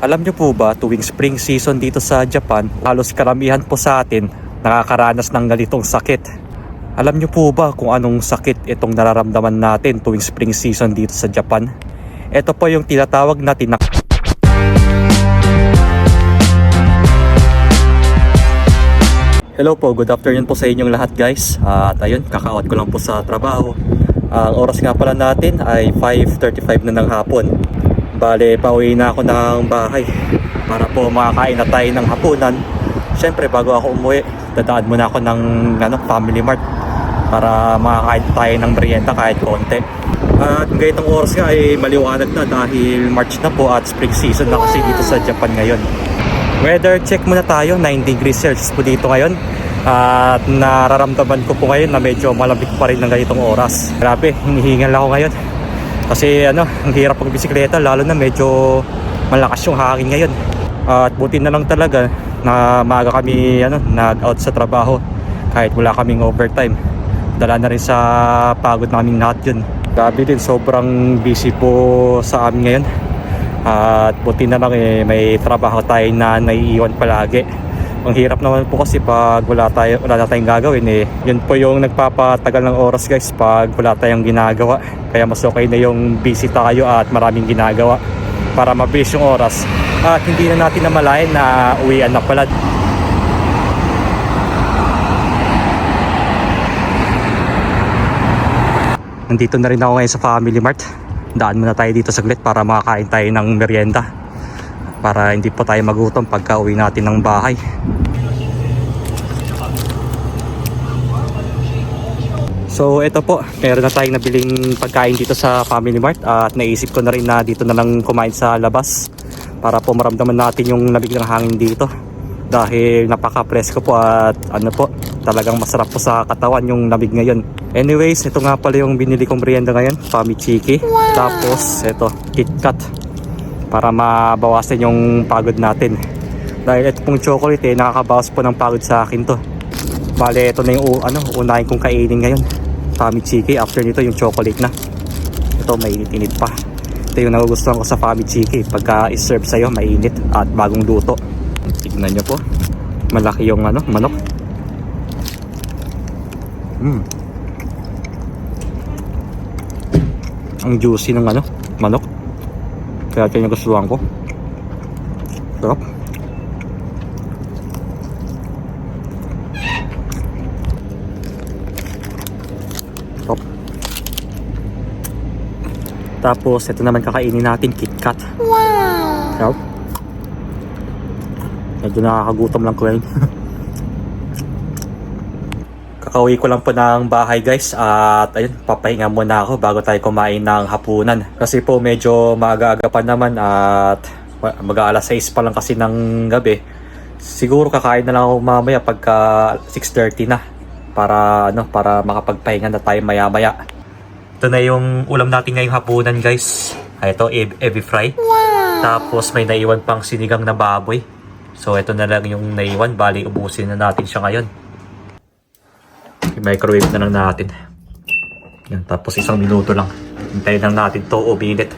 Alam niyo po ba, tuwing spring season dito sa Japan, halos karamihan po sa atin nakakaranas ng ganitong sakit. Alam niyo po ba kung anong sakit itong nararamdaman natin tuwing spring season dito sa Japan? Ito po yung tinatawag natin na... Hello po, good afternoon po sa inyong lahat guys. At ayun, kaka-out ko lang po sa trabaho. Ang oras nga pala natin ay 5:35 na ng hapon. Bale, pauwi na ako ng bahay para po makakain na tayo ng hapunan. Siyempre, bago ako umuwi, dadaan muna ako ng Family Mart para makakain tayo ng merienda kahit konti. At ganitong oras nga ay maliwanag na dahil March na po at spring season na kasi dito sa Japan ngayon. Weather check muna tayo, 9 degrees Celsius po dito ngayon. At nararamdaman ko po ngayon na medyo malamig pa rin ng ganitong oras. Grabe, hinihingal ako ngayon. Kasi ang hirap magbisikleta, lalo na medyo malakas yung hangin ngayon. At buti na lang talaga na maaga kami nag-out sa trabaho kahit wala kaming overtime. Dala na rin sa pagod naming lahat yun. Grabe din, sobrang busy po sa amin ngayon. At buti na lang may trabaho tayo na naiiwan palagi. Ang hirap naman po kasi pag wala na tayong gagawin Yun po yung nagpapatagal ng oras guys pag wala tayong ginagawa. Kaya mas okay na yung busy tayo at maraming ginagawa para mabilis yung oras. At hindi na natin namalayan na uwian na pala. Nandito na rin ako ngayon sa Family Mart. Daan muna tayo dito saglit para makakain tayo ng merienda, para hindi po tayo magutom pagka uwi natin ng bahay. So ito po, meron na tayong nabiling pagkain dito sa Family Mart. At naisip ko na rin na dito na lang kumain sa labas para po maramdaman natin yung lamig ng hangin dito. Dahil napaka-presko po at talagang masarap po sa katawan yung lamig ngayon. Anyways, ito nga pala yung binili kong merienda ngayon, Famichiki. Wow. Tapos ito, KitKat, para mabawasan yung pagod natin. Dahil ito pong chocolate nakakabawas po ng pagod sa akin to. Bale, ito na yung unahin kong kainin ngayon, Famichiki. After nito yung chocolate na. Ito mainit-init pa. Ito yung nagugustuhan ko sa Famichiki, pagka iserve sa'yo mainit at bagong luto. Tignan nyo po, malaki yung manok. Ang juicy ng manok. Kaya ito yung nagustuhan ko. Sarap. Sarap. Tapos ito naman kakainin natin, KitKat. Wow! Sarap. Medyo nakakagutom lang ko ngayon. Kakauwi ko lang po ng bahay guys. At ayun, papahinga muna ako bago tayo kumain ng hapunan. Kasi po medyo maaga-aga pa naman at mag-aalas 6 pa lang kasi ng gabi. Siguro kakain na lang ako mamaya pagka 6:30 na. Para makapagpahinga na tayo maya-maya. Ito na yung ulam natin ngayong hapunan guys. Ito, ebi fry. Wow. Tapos may naiwan pang sinigang na baboy. So ito na lang yung naiwan. Bali, ubusin na natin siya ngayon. I-microwave na lang natin. Yan, tapos 1 minuto lang. Hintayin lang natin to uminit.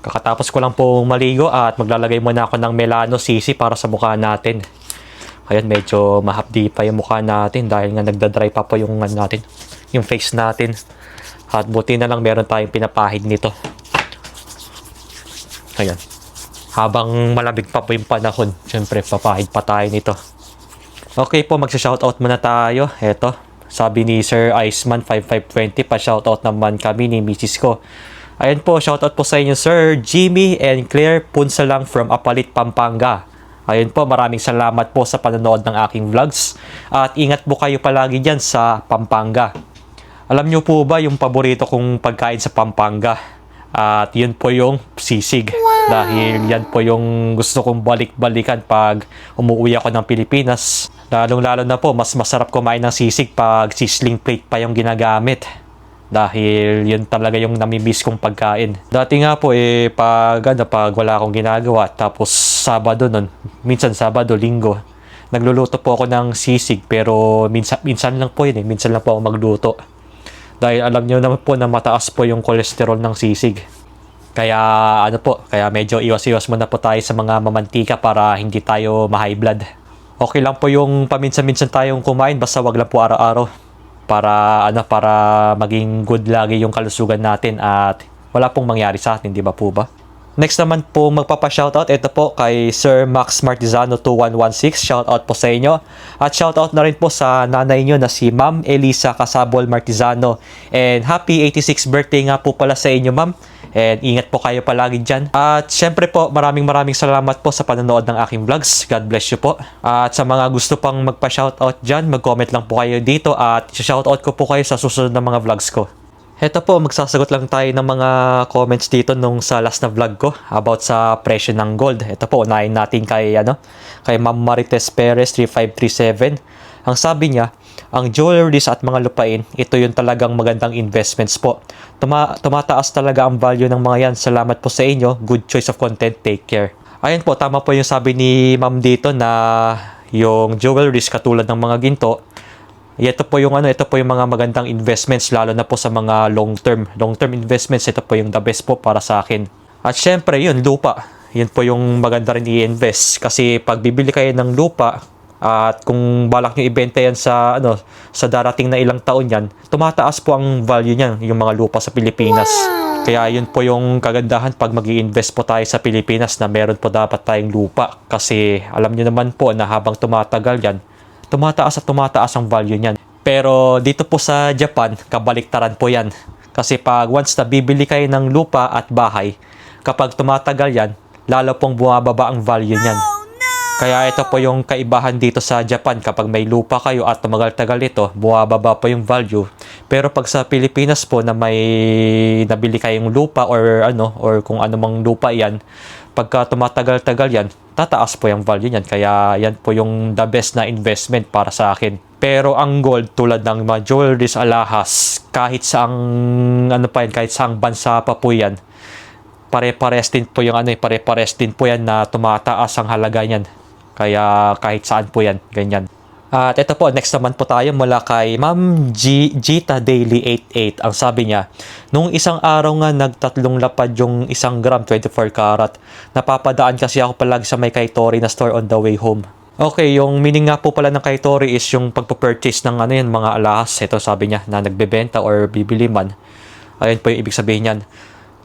Kakatapos ko lang po maligo at maglalagay muna ako ng Melano CC para sa mukha natin. Ayun, medyo mahapdi pa yung mukha natin dahil nga nagda-dry pa po yung yung face natin. At buti na lang meron tayong pinapahid nito. Ayan. Habang malamig pa po yung panahon, syempre papahid pa tayo nito. Okay po, magsa-shoutout muna tayo. Eto, sabi ni Sir Iceman 5520, pa-shoutout naman kami ni Mrs. ko. Ayan po, shoutout po sa inyo Sir Jimmy and Claire Punsalang from Apalit, Pampanga. Ayun po, maraming salamat po sa panonood ng aking vlogs. At ingat po kayo palagi dyan sa Pampanga. Alam nyo po ba yung paborito kong pagkain sa Pampanga? At yun po yung sisig. Wow. Dahil yan po yung gusto kong balik-balikan pag umuwi ako ng Pilipinas. Lalong-lalo na po, mas masarap kumain ng sisig pag sizzling plate pa yung ginagamit. Dahil yun talaga yung namimiss kong pagkain. Dati nga po pag wala akong ginagawa, tapos Sabado nun, minsan Sabado, Linggo, nagluluto po ako ng sisig, pero minsan lang po yun minsan lang po ako magluto. Dahil alam niyo naman po na mataas po yung cholesterol ng sisig. Kaya kaya medyo iwas-iwas muna po tayo sa mga mamantika para hindi tayo ma-high blood. Okay lang po yung paminsan-minsan tayong kumain, basta wag lang po araw-araw. Para maging good lagi yung kalusugan natin at wala pong mangyari sa atin, di ba po ba? Next naman po magpapa-shoutout, ito po kay Sir Max Martizano 2116, shoutout po sa inyo. At shoutout na rin po sa nanay nyo na si Ma'am Elisa Casabol Martizano. And happy 86th birthday nga po pala sa inyo, ma'am. And ingat po kayo palagi dyan. At syempre po, maraming salamat po sa panonood ng aking vlogs. God bless you po. At sa mga gusto pang magpa-shoutout dyan, mag-comment lang po kayo dito at shoutout ko po kayo sa susunod na mga vlogs ko. Heto po, magsasagot lang tayo ng mga comments dito nung sa last na vlog ko about sa presyo ng gold. Ito po, unahin natin kay Ma'am Marites Perez 3537. Ang sabi niya, ang jewelries at mga lupain, ito yung talagang magandang investments po. Tumataas talaga ang value ng mga yan. Salamat po sa inyo. Good choice of content. Take care. Ayun po, tama po yung sabi ni Ma'am dito na yung jewelries katulad ng mga ginto, ito po yung mga magandang investments, lalo na po sa mga long term investments. Ito po yung the best po para sa akin. At syempre yun, lupa. Yun po yung maganda rin i-invest kasi pag bibili kayo ng lupa at kung balak nyo ibenta yan sa darating na ilang taon yan, tumataas po ang value niyan, yung mga lupa sa Pilipinas. Kaya yun po yung kagandahan pag mag-i-invest po tayo sa Pilipinas, na meron po dapat tayong lupa kasi alam nyo naman po na habang tumatagal yan, tumataas ang value niyan. Pero dito po sa Japan, kabaliktaran po yan. Kasi pag once na bibili kayo ng lupa at bahay, kapag tumatagal yan, lalo pong bumababa ang value niyan. Kaya ito po yung kaibahan dito sa Japan. Kapag may lupa kayo at tumagal-tagal ito, bumababa po yung value. Pero pag sa Pilipinas po na may nabili kayong lupa or kung anumang lupa yan, pagka tumatagal-tagal yan, tataas po yung value niyan. Kaya yan po yung the best na investment para sa akin. Pero ang gold, tulad ng mga jewelries, alahas, kahit saang bansa pa po yan, pare-pares din po yan na tumataas ang halaga niyan. Kaya kahit saan po yan, ganyan. At ito po, next naman po tayo mula kay Ma'am Gita Daily 88. Ang sabi niya, nung isang araw nga nagtatlong lapad yung 1 gram 24 karat. Napapadaan kasi ako palagi sa may Kaitori na store on the way home. Okay, yung meaning nga po pala ng Kaitori is yung pagpo-purchase ng mga alahas. Ito sabi niya na nagbebenta or bibili man. Ayun po yung ibig sabihin niyan.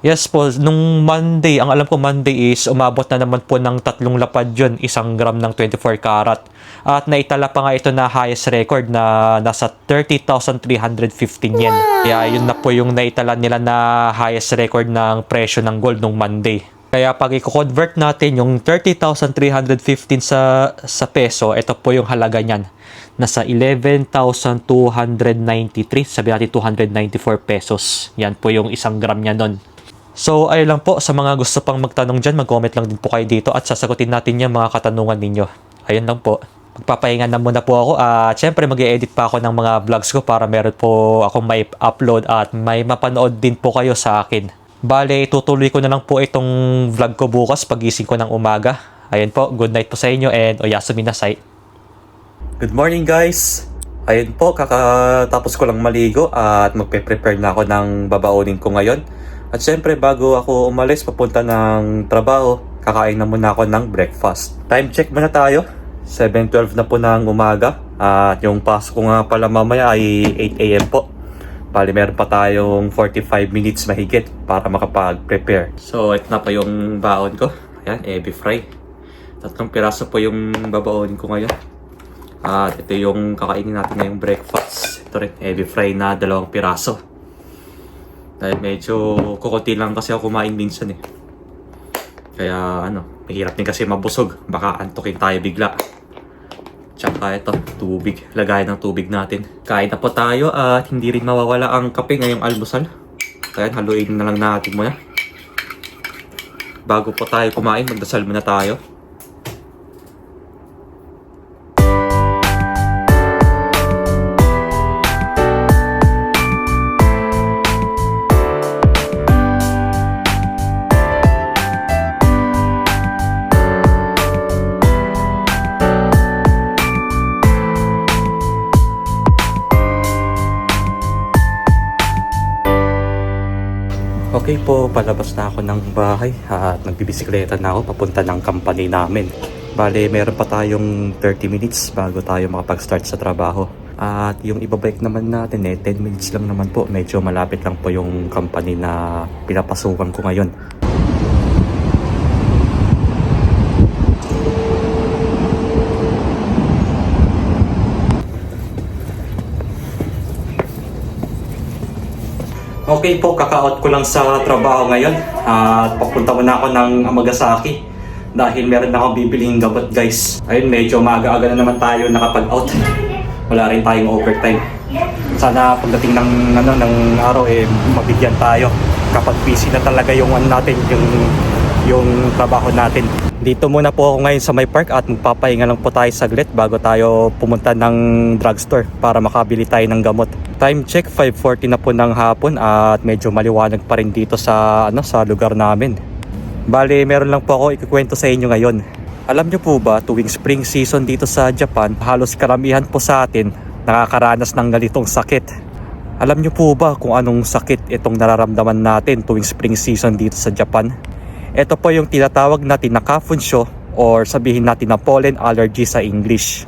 Yes po, nung Monday, ang alam ko Monday is umabot na naman po ng 3 lapad yun, 1 gram ng 24 karat. At naitala pa nga ito na highest record na nasa 30,315 yen. Kaya yun na po yung naitala nila na highest record ng presyo ng gold nung Monday. Kaya pag i-convert natin yung 30,315 sa peso, ito po yung halaga niyan. Nasa 11,293, sabi natin 294 pesos. Yan po yung 1 gram niya nun. So, ayun lang po. Sa mga gusto pang magtanong dyan, mag-comment lang din po kayo dito at sasagutin natin yung mga katanungan ninyo. Ayun lang po. Magpapahinga na muna po ako at syempre mag-i-edit pa ako ng mga vlogs ko para meron po akong may upload at may mapanood din po kayo sa akin. Bale, tutuloy ko na lang po itong vlog ko bukas pagising ko ng umaga. Ayun po, good night po sa inyo and oyasumi nasai. Good morning guys! Ayun po, kakatapos ko lang maligo at magpe-prepare na ako ng babaunin ko ngayon. At syempre bago ako umalis papunta ng trabaho, kakain na muna ako ng breakfast. Time check muna tayo, 7:12 na po ng umaga. At yung pasok ko nga pala mamaya ay 8 AM po. Bali meron pa tayong 45 minutes mahigit para makapag-prepare. So ito na pa yung baon ko. Ayan, ebi fry. 3 piraso po yung babaunin ko ngayon. At ito yung kakainin natin ngayong breakfast. Ito rin, ebi fry na 2 piraso. Dahil medyo kukunti lang kasi ako kumain minsan eh. Kaya mahirap din kasi mabusog. Baka antukin tayo bigla. Tsaka ito, tubig. Lagayan ng tubig natin. Kain na po tayo at hindi rin mawawala ang kape ngayong almusal. Kaya haluin na lang natin muna. Bago po tayo kumain, magdasal muna tayo. Okay po, palabas na ako ng bahay at nagbibisikleta na ako papunta ng company namin. Bale, meron pa tayong 30 minutes bago tayo makapag-start sa trabaho. At yung ibabike naman natin 10 minutes lang naman po. Medyo malapit lang po yung company na pinapasukan ko ngayon. Okay po, kaka-out ko lang sa trabaho ngayon at papunta muna ako ng Amagasaki dahil meron na akong bibilihing gamot guys. Ayun, medyo maaga-aga na naman tayo nakapag-out. Wala rin tayong overtime. Sana pagdating ng araw mabigyan tayo kapag busy na talaga yung natin, yung trabaho natin. Dito muna po ako ngayon sa may park at magpapahinga lang po tayo saglit bago tayo pumunta ng drugstore para makabili tayo ng gamot. Time check, 5:40 na po ng hapon at medyo maliwanag pa rin dito sa lugar namin. Bale, meron lang po ako ikukwento sa inyo ngayon. Alam nyo po ba, tuwing spring season dito sa Japan, halos karamihan po sa atin nakakaranas ng ganitong sakit. Alam nyo po ba kung anong sakit itong nararamdaman natin tuwing spring season dito sa Japan? Ito po yung tinatawag natin na kafunsho or sabihin natin na pollen allergy sa English.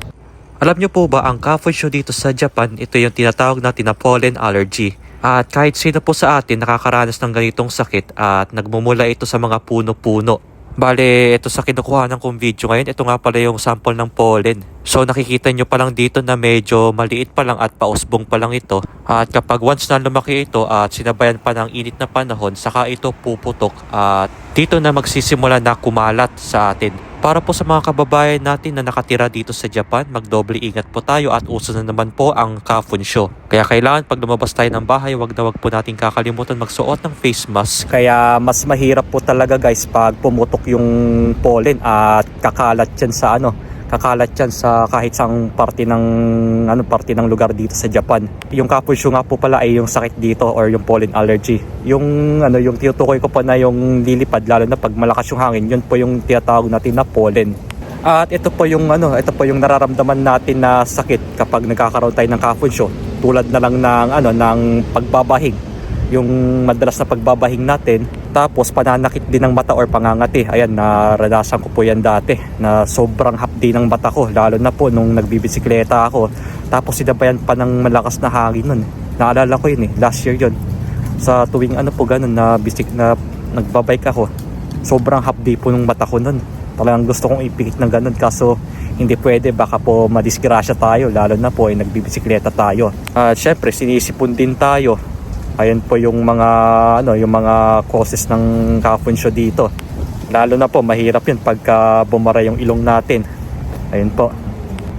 Alam nyo po ba ang kafunsho dito sa Japan, ito yung tinatawag natin na pollen allergy. At kahit sino po sa atin nakakaranas ng ganitong sakit at nagmumula ito sa mga puno-puno. Bale, ito sa kinukuhanan kong video ngayon, ito nga pala yung sample ng pollen. So nakikita nyo pa lang dito na medyo maliit pa lang at pausbong pa lang ito. At kapag once na lumaki ito at sinabayan pa ng init na panahon, saka ito puputok at dito na magsisimula na kumalat sa atin. Para po sa mga kababayan natin na nakatira dito sa Japan, magdoble ingat po tayo at uso na naman po ang kafunsho. Kaya kailangan pag lumabas tayo ng bahay, wag na wag po natin kakalimutan magsuot ng face mask. Kaya mas mahirap po talaga guys pag pumutok yung pollen at kakalat yan sa kahit saang parte ng lugar dito sa Japan. Yung kapunsyo nga po pala ay yung sakit dito or yung pollen allergy. Yung tinutukoy ko pa na yung lilipad lalo na pag malakas yung hangin, yun po yung tinatawag natin na pollen. At ito po yung nararamdaman natin na sakit kapag nagkakaroon tayo ng kapunsyo. Tulad na lang ng pagbabahing. Yung madalas na pagbabahing natin, tapos pananakit din ng mata or pangangati. Ayan, naranasan ko po yan dati na sobrang hapdi ng mata ko, lalo na po nung nagbibisikleta ako tapos sinabayan pa ng malakas na hangin nun. Naalala ko yun last year yun, sa tuwing ganun na nagbabike ako, sobrang hapdi po ng mata ko nun. Talagang gusto kong ipikit ng ganun kaso hindi pwede, baka po madisgrasya tayo lalo na po nagbibisikleta tayo. At syempre sinisipon din tayo. Ayan po yung mga causes ng kafunsyo dito. Lalo na po mahirap yun pagka bumara yung ilong natin. Ayun po.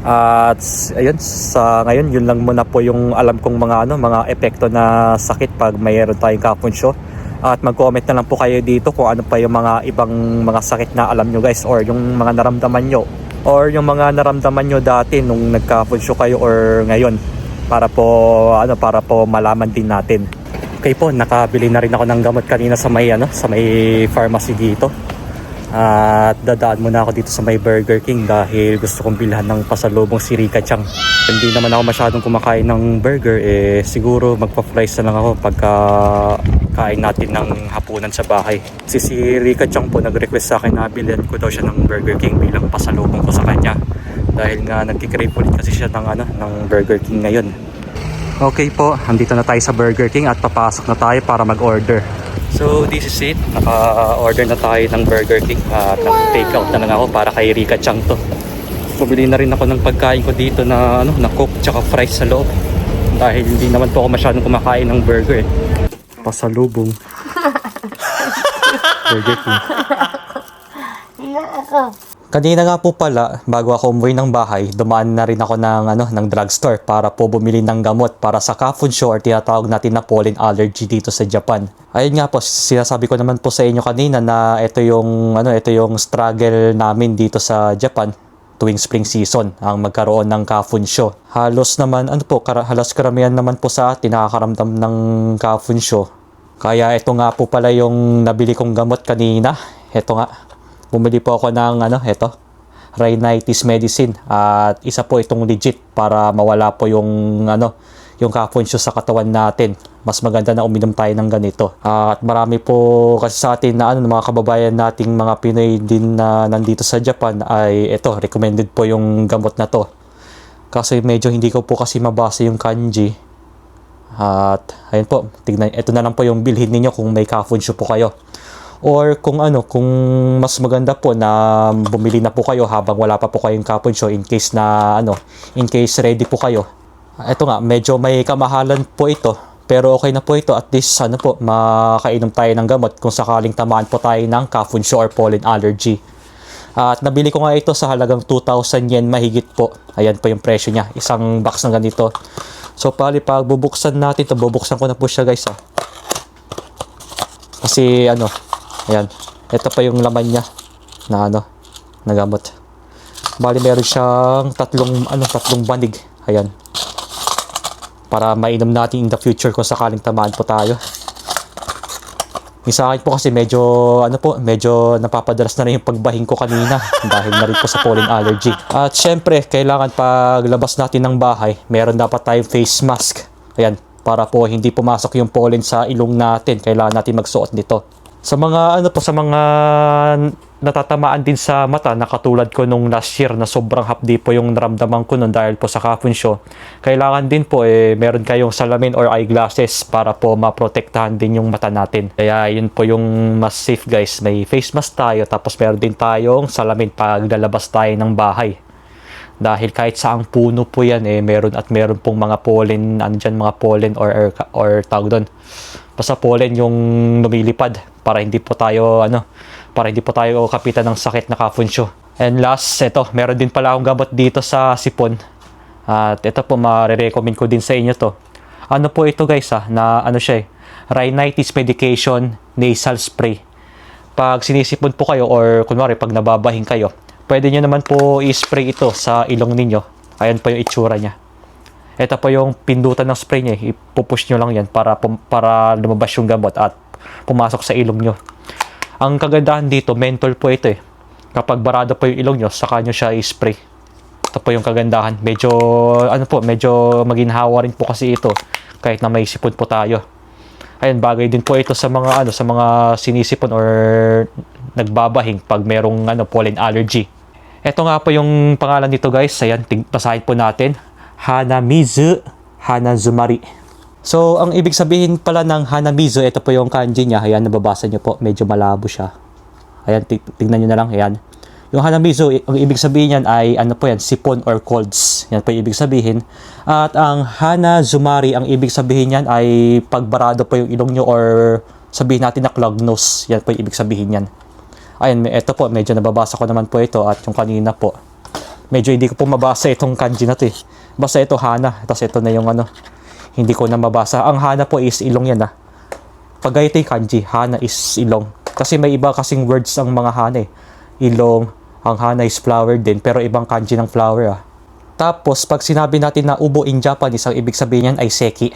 At ayun, sa ngayon yun lang muna po yung alam kong mga epekto na sakit pag mayroon tayong kafunsyo. At mag-comment na lang po kayo dito kung ano pa yung mga ibang mga sakit na alam nyo guys, or yung mga naramdaman nyo, or yung mga naramdaman nyo dati nung nagkafunsyo kayo or ngayon, para po malaman din natin. Okay po, nakabili na rin ako ng gamot kanina sa may pharmacy dito. At dadaan muna ako dito sa may Burger King dahil gusto kong bilhan ng pasalubong si Rika Chang. Hindi naman ako masyadong kumakain ng burger, siguro magpa-fries na lang ako pagka kain natin ng hapunan sa bahay. Si Rika Chang po nag-request sa akin na bilhan ko daw siya ng Burger King bilang pasalubong ko sa kanya. Dahil nga nagkikrave ulit kasi siya ng Burger King ngayon. Okay po, andito na tayo sa Burger King at papasok na tayo para mag-order. So this is it, naka-order na tayo ng Burger King at nag-take out na lang ako para kay Rika Chang to. Bumili na rin ako ng pagkain ko dito na Coke tsaka fries sa loob. Dahil hindi naman po ako masyadong kumakain ng burger Pasalubong. Burger King. Kanina nga po pala, bago ako umuwi ng bahay, dumaan na rin ako ng drugstore para po bumili ng gamot para sa kafunsyo or tinatawag natin na pollen allergy dito sa Japan. Ayun nga po, sinasabi ko naman po sa inyo kanina na ito yung struggle namin dito sa Japan tuwing spring season, ang magkaroon ng kafunsyo. Halos karamihan naman po sa atin nakakaramdam ng kafunsyo. Kaya ito nga po pala yung nabili kong gamot kanina. Ito nga. Bumili po ako ng rhinitis medicine at isa po itong legit para mawala po yung yung ka-funsyo sa katawan natin. Mas maganda na uminom tayo ng ganito. At marami po kasi sa atin na mga kababayan nating mga Pinoy din na nandito sa Japan ay ito, recommended po yung gamot na to. Kasi medyo hindi ko po kasi mabasa yung kanji. At ayun po, tignan, ito na lang po yung bilhin ninyo kung may ka-funsyo po kayo. Or kung kung mas maganda po na bumili na po kayo habang wala pa po kayong ka-funsyo in case na in case ready po kayo. Ito nga, medyo may kamahalan po ito. Pero okay na po ito, at least po, makainom tayo ng gamot kung sakaling tamaan po tayo ng ka-funsyo or pollen allergy. At nabili ko nga ito sa halagang 2,000 yen mahigit po. Ayan po yung presyo niya, isang box ng ganito. So pag bubuksan natin ito, bubuksan ko na po siya guys Kasi ayan, ito pa yung laman niya na na gamot. Bali meron siyang tatlong banig. Ayan. Para mainom natin in the future kung sakaling tamaan po tayo. Yung sa akin po kasi medyo medyo napapadalas na rin yung pagbahin ko kanina dahil na rin po sa pollen allergy. At syempre, kailangan paglabas natin ng bahay, meron dapat tayong face mask. Ayan, para po hindi pumasok yung pollen sa ilong natin, kailangan natin magsuot nito. Sa mga sa mga natatamaan din sa mata na katulad ko nung last year na sobrang hapdi po yung naramdaman ko nun dahil po sa ka-funsyo, kailangan din po meron kayong salamin or eyeglasses para po maprotektahan din yung mata natin. Kaya yun po yung mas safe guys, may face mask tayo tapos meron din tayong salamin pag lalabas tayo ng bahay. Dahil kahit saang puno po yan meron pong mga pollen, mga pollen or tawag doon. Basta pollen yung lumilipad para hindi po tayo kapitan ng sakit na ka-funsyo. And last, ito, meron din pala akong gamot dito sa sipon. At ito po, marirecommend ko din sa inyo to. Ano po ito guys na siya rhinitis medication nasal spray. Pag sinisipon po kayo or kunwari pag nababahing kayo, pwede nyo naman po i-spray ito sa ilong ninyo. Ayan po yung itsura niya. Ito po yung pindutan ng spray niya. Ipupush nyo lang yan para lumabas yung gamot at pumasok sa ilong nyo. Ang kagandahan dito, menthol po ito Kapag barado po yung ilong nyo, saka nyo siya i-spray. Ito po yung kagandahan. Medyo, medyo maginhawa rin po kasi ito kahit na may sipon po tayo. Ayun, bagay din po ito sa mga, sa mga sinisipon or nagbabahing pag merong pollen allergy. Ito nga po yung pangalan nito guys. Ayan, basahin po natin. Hanamizu Hanazumari. So, ang ibig sabihin pala ng Hanamizu, ito po yung kanji niya. Ayan, nababasa niyo po. Medyo malabo siya. Ayan, tignan niyo na lang. Ayan. Yung Hanamizu, ang ibig sabihin niyan ay sipon or colds. Yan po yung ibig sabihin. At ang Hanazumari, ang ibig sabihin niyan ay pagbarado po yung ilong niyo or sabihin natin na clogged nose. Yan po yung ibig sabihin niyan. Ayan, ito po, medyo nababasa ko naman po ito at yung kanina po. Medyo hindi ko po mabasa itong kanji na to Basta ito Hana, tapos ito na yung hindi ko na mabasa. Ang Hana po is ilong yan Pag ito yung kanji, Hana is ilong. Kasi may iba kasing words ang mga Hana Ilong, ang Hana is flower din, pero ibang kanji ng flower Tapos, pag sinabi natin na ubo in Japanese, ang ibig sabihin yan ay seki.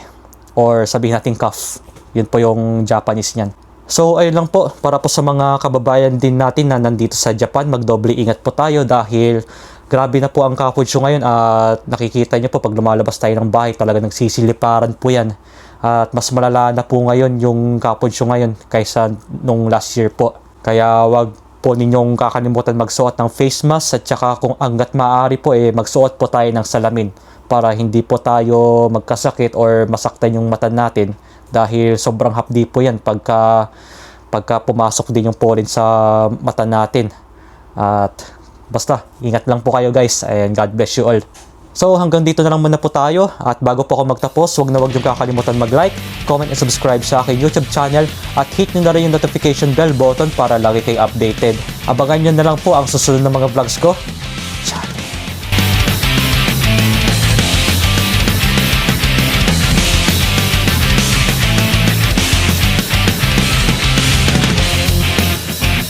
Or sabihin natin cough. Yun po yung Japanese niyan. So, ayun lang po. Para po sa mga kababayan din natin na nandito sa Japan, magdoble ingat po tayo dahil grabe na po ang ka-funsyo ngayon at nakikita niyo po pag lumalabas tayo ng bahay talaga nagsisiliparan po yan. At mas malala na po ngayon yung ka-funsyo ngayon kaysa nung last year po. Kaya wag po ninyong kakalimutan magsuot ng face mask at saka kung hanggat maaari po magsuot po tayo ng salamin para hindi po tayo magkasakit or masaktan yung mata natin dahil sobrang hapdi po yan pagka pumasok din yung pollen sa mata natin. At basta, ingat lang po kayo guys and God bless you all. So hanggang dito na lang muna po tayo at bago po ako magtapos, huwag niyong kakalimutan mag-like, comment and subscribe sa aking YouTube channel at hit nyo na rin yung notification bell button para lagi kayo updated. Abangan nyo na lang po ang susunod na mga vlogs ko.